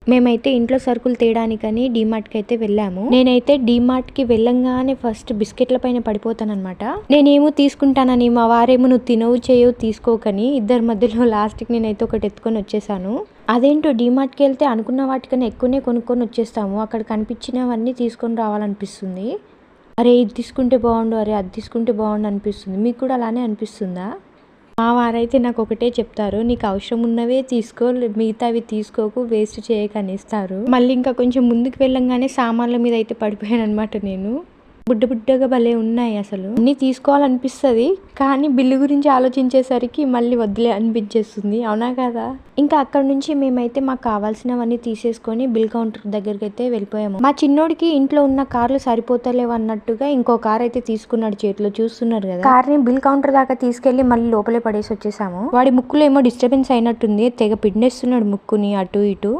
మేమైతే ఇంట్లో సరుకులు తేడానికని డీమార్ట్కి అయితే వెళ్ళాము. నేనైతే డీమార్ట్కి వెళ్ళంగానే ఫస్ట్ బిస్కెట్ల పైన పడిపోతానన్నమాట. నేనేమో తీసుకుంటానని మా వారేమో నువ్వు తినవు చేయవు తీసుకోకని ఇద్దరి మధ్యలో లాస్ట్కి నేనైతే ఒకటి ఎత్తుకొని వచ్చేసాను. అదేంటో డీమార్ట్కి వెళ్తే అనుకున్న వాటికన్నా ఎక్కువనే కొనుక్కొని వచ్చేస్తాము. అక్కడ కనిపించినవన్నీ తీసుకొని రావాలనిపిస్తుంది. అరే ఇది తీసుకుంటే బాగుండు, అరే అది తీసుకుంటే బాగుండు అనిపిస్తుంది. మీకు కూడా అలానే అనిపిస్తుందా? మా వారైతే నాకు ఒకటే చెప్తారు, నీకు అవసరం ఉన్నవే తీసుకో, మిగతావి తీసుకోకు, వేస్ట్ చేయకని ఇస్తారు. మళ్ళీ ఇంకా కొంచెం ముందుకు వెళ్ళంగానే సామాన్ల మీద అయితే పడిపోయాను అనమాట. నేను బుడ్డగా భలే ఉన్నాయి. అసలు అన్నీ తీసుకోవాలనిపిస్తుంది, కానీ బిల్లు గురించి ఆలోచించేసరికి మళ్ళీ వద్దులే అనిపించేస్తుంది. అవునా కదా? ఇంకా అక్కడ నుంచి మేమైతే మాకు కావాల్సినవన్నీ తీసేసుకొని బిల్ కౌంటర్ దగ్గరికి అయితే వెళ్ళిపోయాము. మా చిన్నోడికి ఇంట్లో ఉన్న కార్లు సరిపోతలేవు అన్నట్టుగా ఇంకో కార్ అయితే తీసుకున్నాడు. చేతిలో చూస్తున్నారు కదా, కార్ని బిల్ కౌంటర్ దాకా తీసుకెళ్లి మళ్ళీ లోపలే పడేసి వచ్చేసాము. వాడి ముక్కులో ఏమో డిస్టర్బెన్స్ అయినట్టుంది, తెగ పిండేస్తున్నాడు ముక్కుని అటు ఇటు.